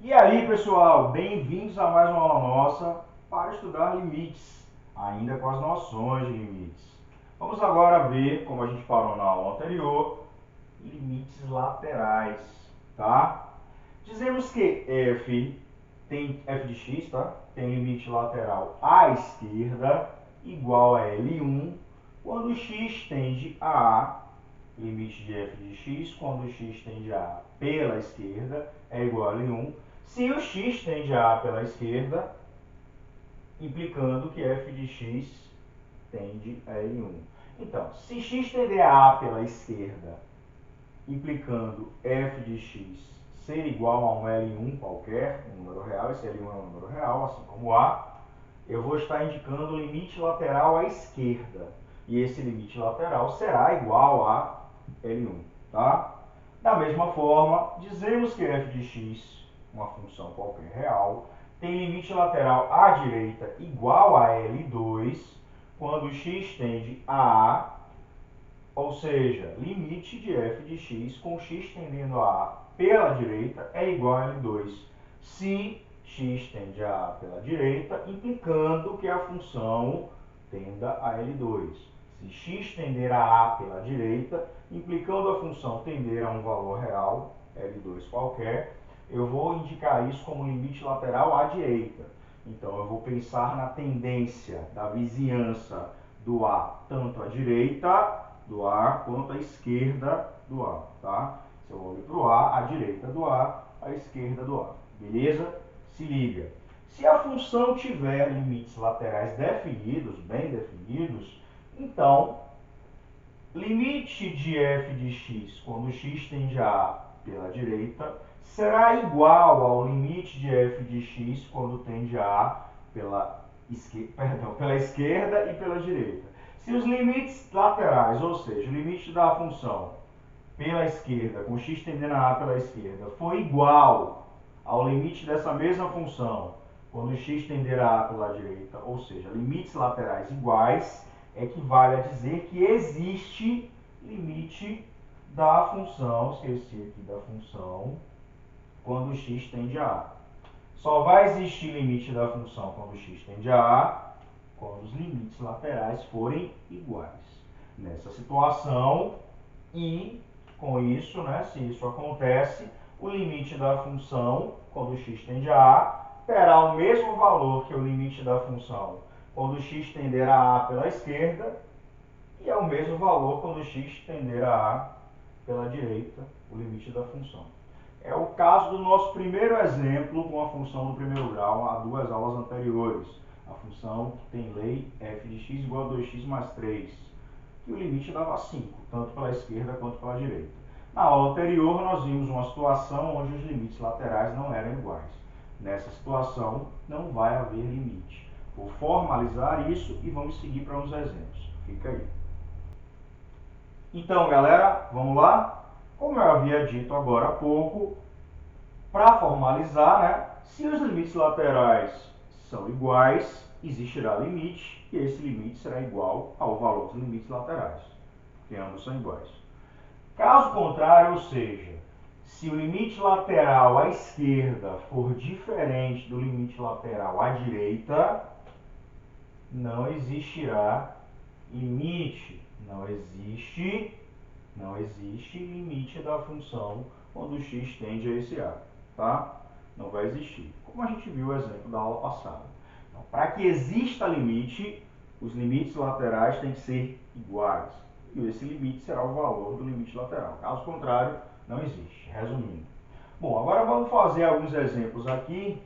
E aí, pessoal, bem-vindos a mais uma aula nossa para estudar limites, ainda com as noções de limites. Vamos agora ver, como a gente parou na aula anterior, limites laterais, tá? Dizemos que f de x, tá? Tem limite lateral à esquerda igual a L1 quando x tende a A. Limite de f de x quando x tende a A pela esquerda é igual a L1 se o x tende a A pela esquerda, implicando que f de x tende a L1. Então, se x tender a A pela esquerda, implicando f de x ser igual a um L1 qualquer, um número real, esse L1 é um número real, assim como A, eu vou estar indicando o limite lateral à esquerda. E esse limite lateral será igual a L1, tá? Da mesma forma, dizemos que f de x, uma função qualquer real, tem limite lateral à direita igual a L2 quando x tende a A, ou seja, limite de f de x com x tendendo a A pela direita é igual a L2 se x tende a A pela direita, implicando que a função tenda a L2. Se x tender a A pela direita, implicando a função tender a um valor real, L2 qualquer, eu vou indicar isso como limite lateral à direita. Então, eu vou pensar na tendência da vizinhança do A, tanto à direita do A quanto à esquerda do A, tá? Se eu olho para o A, à direita do A, à esquerda do A, beleza? Se liga. Se a função tiver limites laterais definidos, bem definidos, então, limite de f de x quando x tende a A pela direita será igual ao limite de f de x quando tende a A pela esquerda e pela direita. Se os limites laterais, ou seja, o limite da função pela esquerda, com x tendendo a A pela esquerda, for igual ao limite dessa mesma função quando x tender a A pela direita, ou seja, limites laterais iguais, equivale a dizer que existe limite da função, esqueci aqui da função, quando x tende a A. Só vai existir limite da função quando x tende a A quando os limites laterais forem iguais. Nessa situação, e com isso, né, se isso acontece, o limite da função, quando x tende a A, terá o mesmo valor que o limite da função quando x tender a A pela esquerda, e é o mesmo valor quando x tender a A pela direita, o limite da função. É o caso do nosso primeiro exemplo com a função do primeiro grau, há duas aulas anteriores. A função que tem lei f de x igual a 2x mais 3, que o limite dava 5, tanto pela esquerda quanto pela direita. Na aula anterior, nós vimos uma situação onde os limites laterais não eram iguais. Nessa situação, não vai haver limite. Vou formalizar isso e vamos seguir para uns exemplos. Fica aí. Então, galera, vamos lá? Como eu havia dito agora há pouco, para formalizar, né, se os limites laterais são iguais, existirá limite, e esse limite será igual ao valor dos limites laterais, porque ambos são iguais. Caso contrário, ou seja, se o limite lateral à esquerda for diferente do limite lateral à direita, não existirá limite. Não existe limite da função quando x tende a esse A, tá? Não vai existir. Como a gente viu o exemplo da aula passada. Então, para que exista limite, os limites laterais têm que ser iguais. E esse limite será o valor do limite lateral. Caso contrário, não existe. Resumindo. Bom, agora vamos fazer alguns exemplos aqui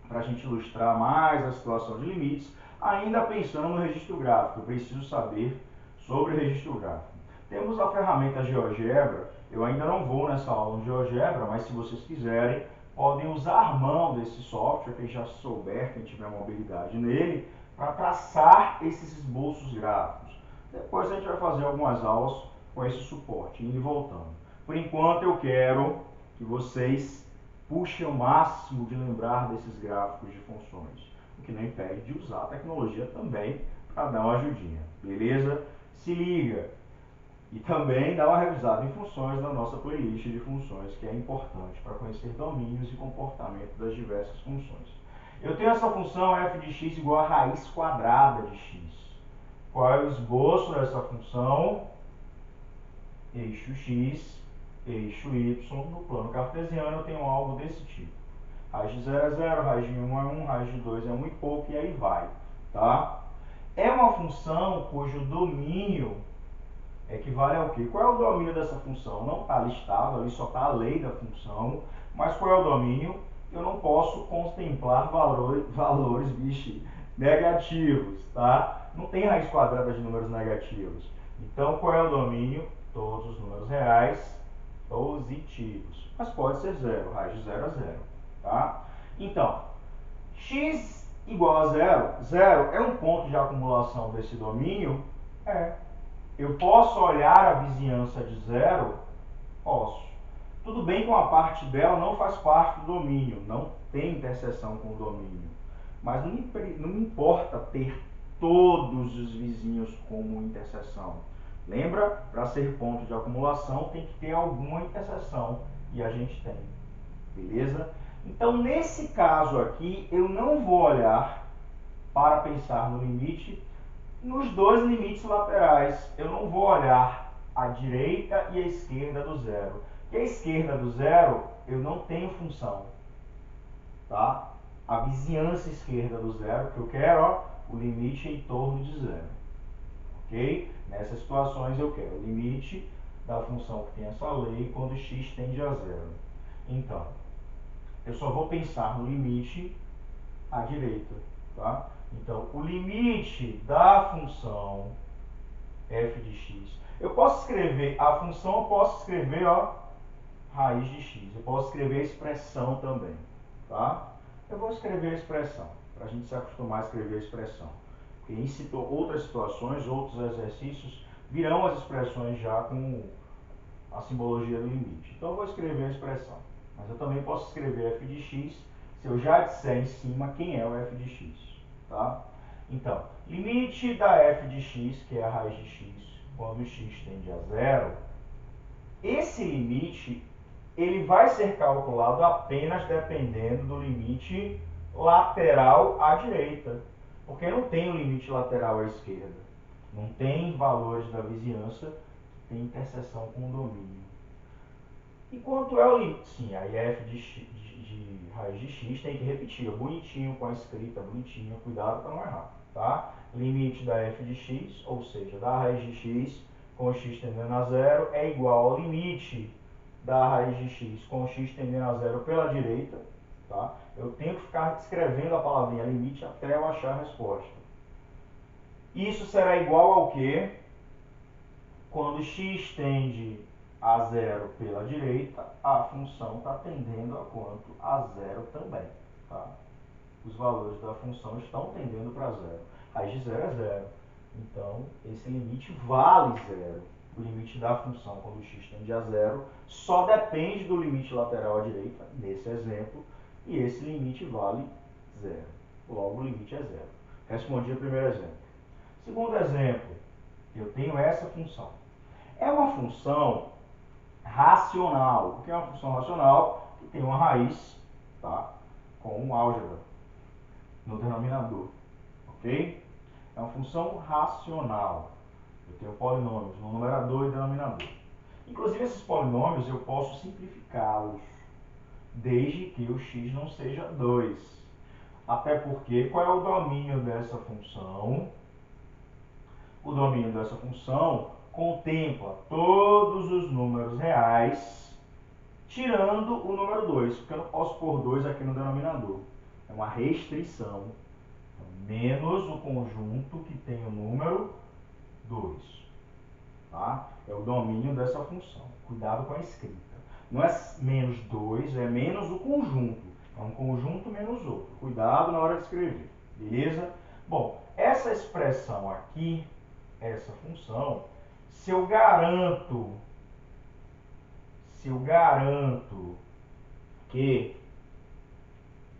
para a gente ilustrar mais a situação de limites, ainda pensando no registro gráfico. Eu preciso saber sobre o registro gráfico. Temos a ferramenta GeoGebra. Eu ainda não vou nessa aula de GeoGebra, mas se vocês quiserem, podem usar mão desse software, quem já souber, quem tiver mobilidade nele, para traçar esses esboços gráficos. Depois a gente vai fazer algumas aulas com esse suporte, indo e voltando. Por enquanto eu quero que vocês puxem o máximo de lembrar desses gráficos de funções, o que não impede de usar a tecnologia também para dar uma ajudinha, beleza? Se liga! E também dá uma revisada em funções na nossa playlist de funções, que é importante para conhecer domínios e comportamento das diversas funções. Eu tenho essa função f de x igual a raiz quadrada de x. Qual é o esboço dessa função? Eixo x, eixo y, no plano cartesiano eu tenho algo desse tipo. Raiz de 0 é 0, raiz de 1 é 1, raiz de 2 é 1 e pouco, e aí vai. Tá? É uma função cujo domínio equivale ao quê? Qual é o domínio dessa função? Não está listado, ali só está a lei da função, mas qual é o domínio? Eu não posso contemplar valores negativos, tá? Não tem raiz quadrada de números negativos. Então, qual é o domínio? Todos os números reais positivos. Mas pode ser zero, raiz de 0 a 0, tá? Então, x igual a zero, zero é um ponto de acumulação desse domínio? É. Eu posso olhar a vizinhança de zero? Posso. Tudo bem que uma parte dela não faz parte do domínio, não tem interseção com o domínio. Mas não me importa ter todos os vizinhos como interseção. Lembra? Para ser ponto de acumulação tem que ter alguma interseção, e a gente tem. Beleza? Então, nesse caso aqui, eu não vou olhar para pensar no limite nos dois limites laterais. Eu não vou olhar a direita e a esquerda do zero. Porque a esquerda do zero, eu não tenho função. Tá? A vizinhança esquerda do zero, que eu quero, ó, o limite em torno de zero. Ok? Nessas situações eu quero o limite da função que tem essa lei quando x tende a zero. Então, eu só vou pensar no limite à direita. Tá? Então, o limite da função f de x. Eu posso escrever a função, eu posso escrever, ó, raiz de x. Eu posso escrever a expressão também. Tá? Eu vou escrever a expressão, para a gente se acostumar a escrever a expressão. Porque em outras situações, outros exercícios, virão as expressões já com a simbologia do limite. Então eu vou escrever a expressão. Mas eu também posso escrever f de x se eu já disser em cima quem é o f de x. Tá? Então, limite da f de x, que é a raiz de x, quando x tende a zero, esse limite ele vai ser calculado apenas dependendo do limite lateral à direita. Porque não tem o limite lateral à esquerda. Não tem valores da vizinhança que tem interseção com o domínio. E quanto é o limite? Sim, aí f de raiz de x tem que repetir, bonitinho, com a escrita bonitinha, cuidado para não errar, tá? Limite da f de x, ou seja, da raiz de x com x tendendo a zero, é igual ao limite da raiz de x com x tendendo a zero pela direita, tá? Eu tenho que ficar escrevendo a palavrinha limite até eu achar a resposta. Isso será igual ao quê? Quando x tende a zero pela direita, a função está tendendo a quanto? A zero também. Tá? Os valores da função estão tendendo para zero. Raiz de zero é zero. Então, esse limite vale zero. O limite da função quando x tende a zero só depende do limite lateral à direita, nesse exemplo, e esse limite vale zero. Logo, o limite é zero. Respondi o primeiro exemplo. Segundo exemplo, eu tenho essa função. É uma função racional. O que é uma função racional? Que tem uma raiz, tá? Com um álgebra no denominador. Ok? É uma função racional. Eu tenho polinômios no numerador e denominador. Inclusive, esses polinômios eu posso simplificá-los, desde que o x não seja 2. Até porque, qual é o domínio dessa função? O domínio dessa função contempla todos os números reais, tirando o número 2, porque eu não posso pôr 2 aqui no denominador. É uma restrição. Menos o conjunto que tem o número 2. Tá? É o domínio dessa função. Cuidado com a escrita. Não é menos 2, é menos o conjunto. É um conjunto menos outro. Cuidado na hora de escrever. Beleza? Bom, essa expressão aqui, essa função, se eu garanto que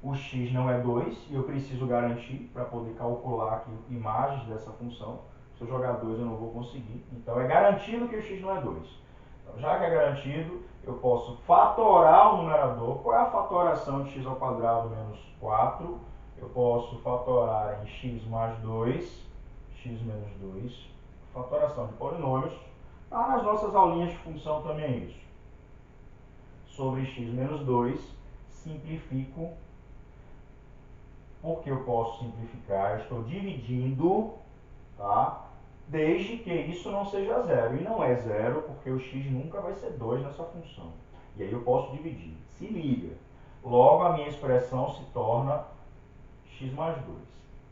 o x não é 2, e eu preciso garantir para poder calcular aqui imagens dessa função, Se eu jogar 2 eu não vou conseguir. Então é garantido que o x não é 2. Então, já que é garantido, eu posso fatorar o numerador. Qual é a fatoração de x ao quadrado menos 4? Eu posso fatorar em x mais 2, x menos 2. Fatoração de polinômios. Tá nas nossas aulinhas de função também é isso. Sobre x menos 2, simplifico. Porque eu posso simplificar, eu estou dividindo, tá? Desde que isso não seja zero. E não é zero, porque o x nunca vai ser 2 nessa função. E aí eu posso dividir. Se liga. Logo, a minha expressão se torna x mais 2.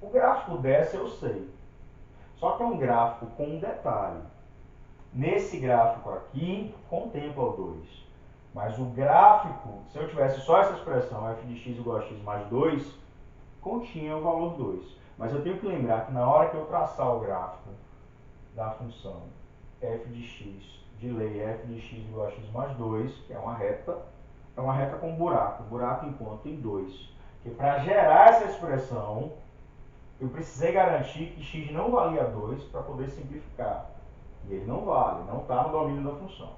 O gráfico dessa eu sei. Só que é um gráfico com um detalhe. Nesse gráfico aqui, contempla o 2. Mas o gráfico, se eu tivesse só essa expressão, f de x igual a x mais 2, continha o valor 2. Mas eu tenho que lembrar que na hora que eu traçar o gráfico da função f de x, de lei f de x igual a x mais 2, que é uma reta com buraco enquanto em 2. Porque para gerar essa expressão, eu precisei garantir que x não valia 2 para poder simplificar. E ele não vale, não está no domínio da função.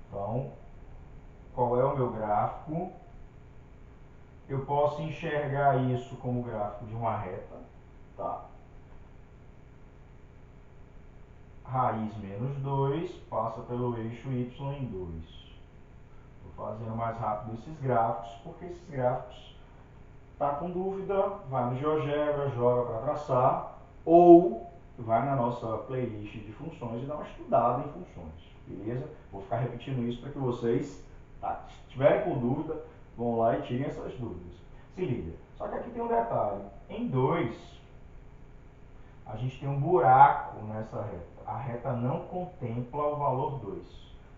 Então, qual é o meu gráfico? Eu posso enxergar isso como gráfico de uma reta, tá? Raiz menos 2 passa pelo eixo y em 2. Estou fazendo mais rápido esses gráficos, porque esses gráficos, tá com dúvida, vai no GeoGebra, joga para traçar, ou vai na nossa playlist de funções e dá uma estudada em funções, beleza? Vou ficar repetindo isso para que vocês, tá, se tiverem com dúvida, vão lá e tirem essas dúvidas. Se liga, só que aqui tem um detalhe, em 2, a gente tem um buraco nessa reta. A reta não contempla o valor 2.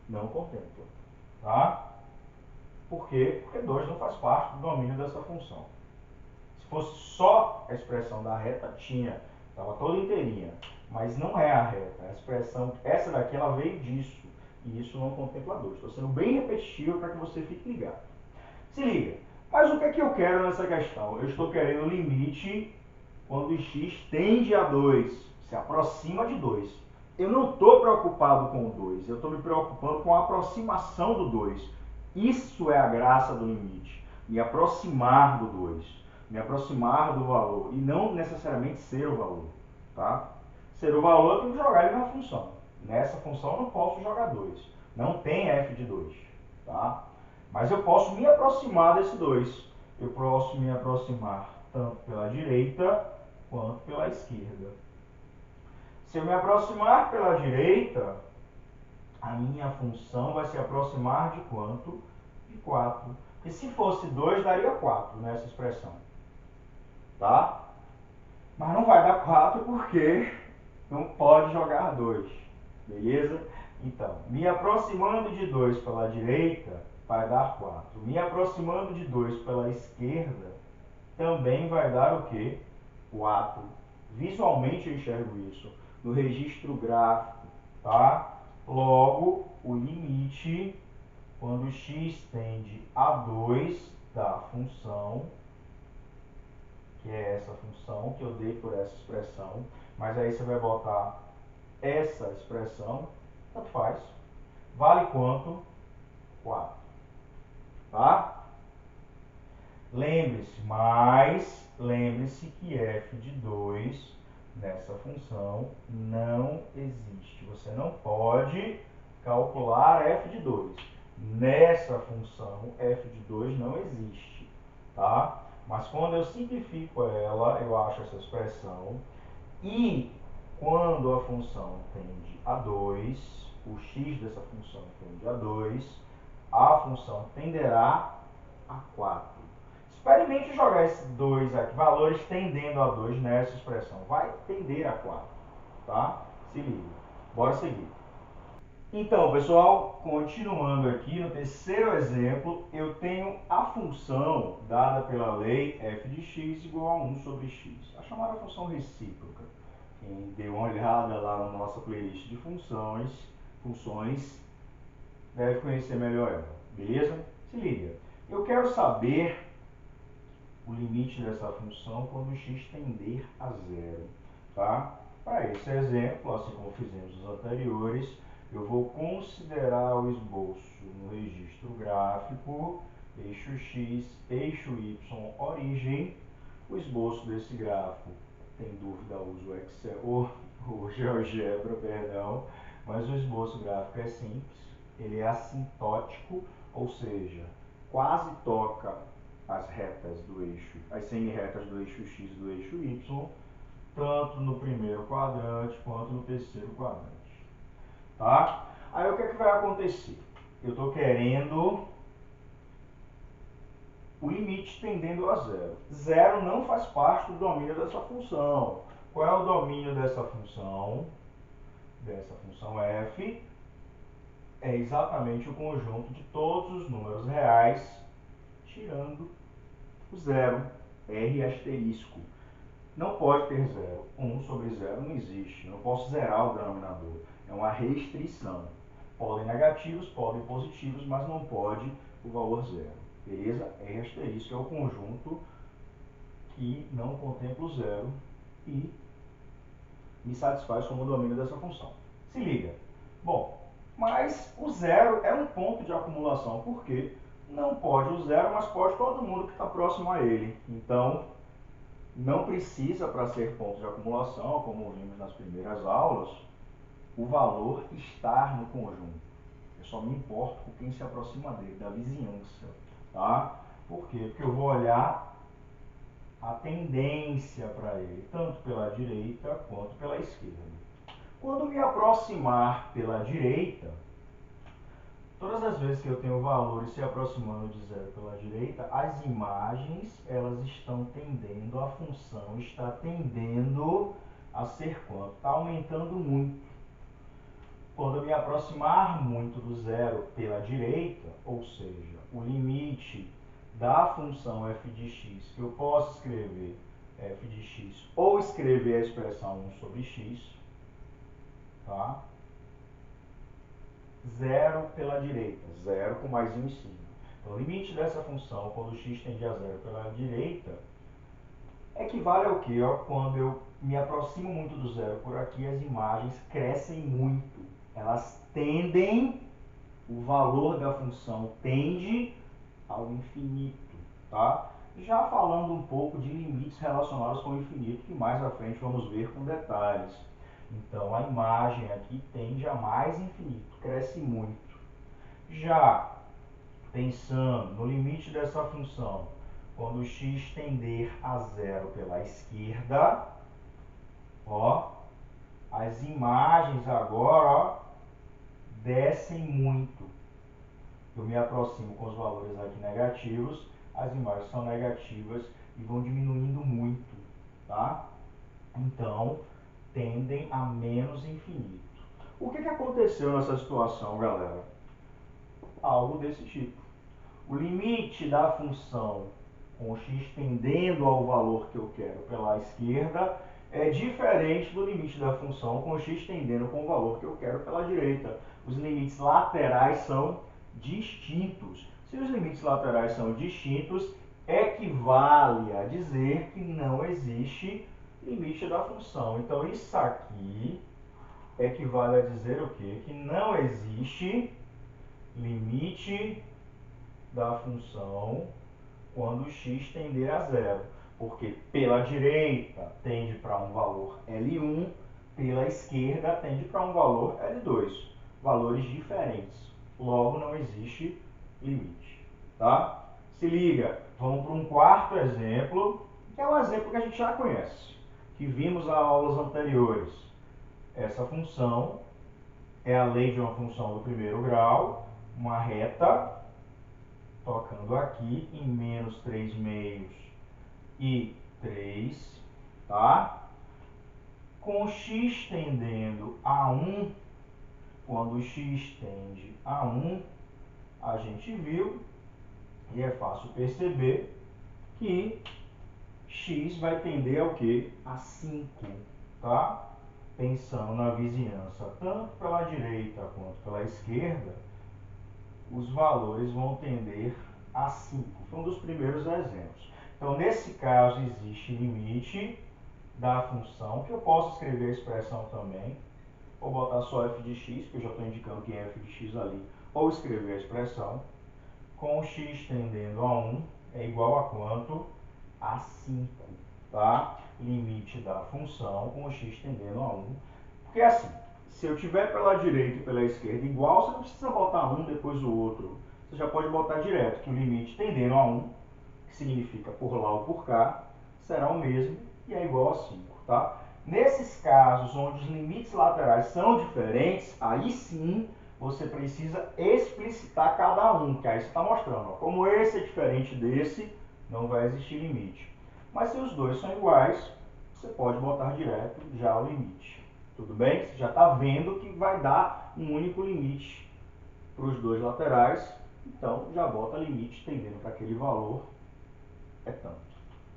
Não contempla. Tá? Por quê? Porque 2 não faz parte do domínio dessa função. Se fosse só a expressão da reta, tinha. Estava toda inteirinha. Mas não é a reta. A expressão, essa daqui, ela veio disso. E isso não contempla 2. Estou sendo bem repetitivo para que você fique ligado. Se liga. Mas o que é que eu quero nessa questão? Eu estou querendo o limite quando x tende a 2, se aproxima de 2. Eu não estou preocupado com o 2, eu estou me preocupando com a aproximação do 2. Isso é a graça do limite, me aproximar do 2, me aproximar do valor, e não necessariamente ser o valor. Tá? Ser o valor, eu tenho que jogar ele na função. Nessa função eu não posso jogar 2, não tem f de 2. Tá? Mas eu posso me aproximar desse 2. Eu posso me aproximar tanto pela direita quanto pela esquerda. Se eu me aproximar pela direita, a minha função vai se aproximar de quanto? De 4. Porque se fosse 2, daria 4 nessa expressão. Tá? Mas não vai dar 4 porque não pode jogar 2. Beleza? Então, me aproximando de 2 pela direita, vai dar 4. Me aproximando de 2 pela esquerda, também vai dar o quê? 4. Visualmente eu enxergo isso no registro gráfico, tá? Logo, o limite, quando x tende a 2 da função, que é essa função que eu dei por essa expressão, mas aí você vai botar essa expressão, tanto faz, vale quanto? 4. Tá? Lembre-se que f de 2 nessa função não existe. Você não pode calcular f de 2. Nessa função, f de 2 não existe. Tá? Mas quando eu simplifico ela, eu acho essa expressão. E quando a função tende a 2, o x dessa função tende a 2, a função tenderá a 4. Experimente jogar esses dois aqui, valores tendendo a 2 nessa expressão. Vai tender a 4, tá? Se liga. Bora seguir. Então, pessoal, continuando aqui no terceiro exemplo, eu tenho a função dada pela lei f de x igual a 1 sobre x. A chamada função recíproca. Quem deu uma olhada lá na nossa playlist de funções deve conhecer melhor ela, beleza? Se liga. Eu quero saber o limite dessa função quando x tender a 0, tá? Para esse exemplo, assim como fizemos nos anteriores, eu vou considerar o esboço no registro gráfico, eixo X, eixo Y, origem. O esboço desse gráfico, tem dúvida, uso o Excel, ou GeoGebra, perdão, mas o esboço gráfico é simples, ele é assintótico, ou seja, quase toca as retas do eixo, as semi-retas do eixo X e do eixo Y, tanto no primeiro quadrante quanto no terceiro quadrante, tá? Aí o que é que vai acontecer? Eu estou querendo o limite tendendo a zero. Zero não faz parte do domínio dessa função. Qual é o domínio dessa função? Dessa função f é exatamente o conjunto de todos os números reais, tirando o zero, r asterisco. Não pode ter zero. 1 sobre zero não existe. Eu não posso zerar o denominador. É uma restrição. Podem negativos, podem positivos, mas não pode o valor zero. Beleza? R asterisco é o conjunto que não contempla o zero e me satisfaz como domínio dessa função. Se liga. Bom, mas o zero é um ponto de acumulação, porque não pode o zero, mas pode todo mundo que está próximo a ele. Então, não precisa, para ser ponto de acumulação, como vimos nas primeiras aulas, o valor estar no conjunto. Eu só me importo com quem se aproxima dele, da vizinhança. Tá? Por quê? Porque eu vou olhar a tendência para ele, tanto pela direita quanto pela esquerda. Quando me aproximar pela direita, todas as vezes que eu tenho valores se aproximando de zero pela direita, as imagens elas estão tendendo, a função está tendendo a ser quanto? Está aumentando muito. Quando eu me aproximar muito do zero pela direita, ou seja, o limite da função f de x, que eu posso escrever f de x ou escrever a expressão 1 sobre x, tá? Zero pela direita, zero com mais um em cima. Então, o limite dessa função, quando x tende a zero pela direita, equivale ao que? Quando eu me aproximo muito do zero por aqui, as imagens crescem muito. Elas tendem, o valor da função tende ao infinito, tá? Já falando um pouco de limites relacionados com o infinito, que mais à frente vamos ver com detalhes. Então, a imagem aqui tende a mais infinito, cresce muito. Já pensando no limite dessa função, quando x tender a zero pela esquerda, ó, as imagens agora, ó, descem muito. Eu me aproximo com os valores aqui negativos, as imagens são negativas e vão diminuindo muito, tá? Então, tendem a menos infinito. O que aconteceu nessa situação, galera? Algo desse tipo. O limite da função com x tendendo ao valor que eu quero pela esquerda é diferente do limite da função com x tendendo com o valor que eu quero pela direita. Os limites laterais são distintos. Se os limites laterais são distintos, equivale a dizer que não existe limite da função. Então, isso aqui equivale a dizer o quê? Que não existe limite da função quando x tender a zero. Porque pela direita tende para um valor L1, pela esquerda tende para um valor L2. Valores diferentes. Logo, não existe limite. Tá? Se liga, vamos para um quarto exemplo, que é um exemplo que a gente já conhece, que vimos nas aulas anteriores. Essa função é a lei de uma função do primeiro grau, uma reta, tocando aqui em menos 3 meios e 3, tá? Com x tendendo a 1, quando x tende a 1, a gente viu, e é fácil perceber, que x vai tender ao quê? A 5, tá? Pensando na vizinhança, tanto pela direita quanto pela esquerda, os valores vão tender a 5. Foi um dos primeiros exemplos. Então, nesse caso, existe limite da função, que eu posso escrever a expressão também, ou botar só f de x, que eu já estou indicando que é f de x ali, ou escrever a expressão, com x tendendo a 1 é igual a quanto? A 5, tá? Limite da função com x tendendo a 1. Porque assim, se eu tiver pela direita e pela esquerda igual, você não precisa botar um depois do outro. Você já pode botar direto que o limite tendendo a 1, que significa por lá ou por cá, será o mesmo e é igual a 5, tá? Nesses casos onde os limites laterais são diferentes, aí sim você precisa explicitar cada um, que aí você está mostrando, ó, como esse é diferente desse, não vai existir limite. Mas se os dois são iguais, você pode botar direto já o limite. Tudo bem? Você já está vendo que vai dar um único limite para os dois laterais, então já bota limite tendendo para aquele valor é tanto,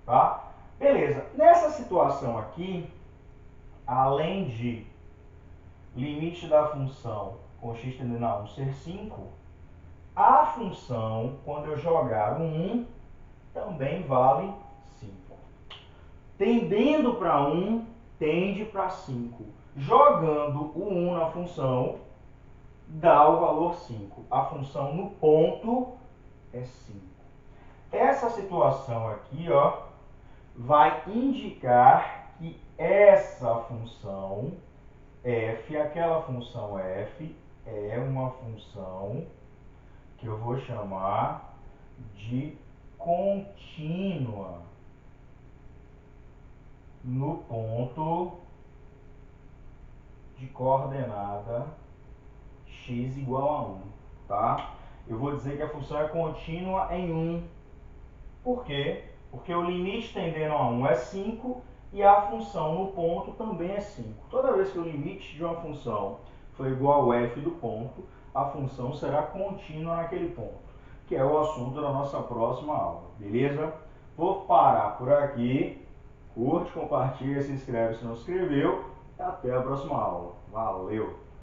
tá? Beleza, nessa situação aqui, além de limite da função com x tendendo a 1 ser 5, a função, quando eu jogar o 1, também vale 5. Tendendo para 1, tende para 5. Jogando o 1 na função, dá o valor 5. A função no ponto é 5. Essa situação aqui, ó, vai indicar que essa função f, aquela função f, é uma função que eu vou chamar de contínua no ponto de coordenada x igual a 1, tá? Eu vou dizer que a função é contínua em 1. Por quê? Porque o limite tendendo a 1 é 5 e a função no ponto também é 5. Toda vez que o limite de uma função for igual ao f do ponto, a função será contínua naquele ponto, que é o assunto da nossa próxima aula, beleza? Vou parar por aqui. Curte, compartilha, se inscreve se não se inscreveu. Até a próxima aula. Valeu!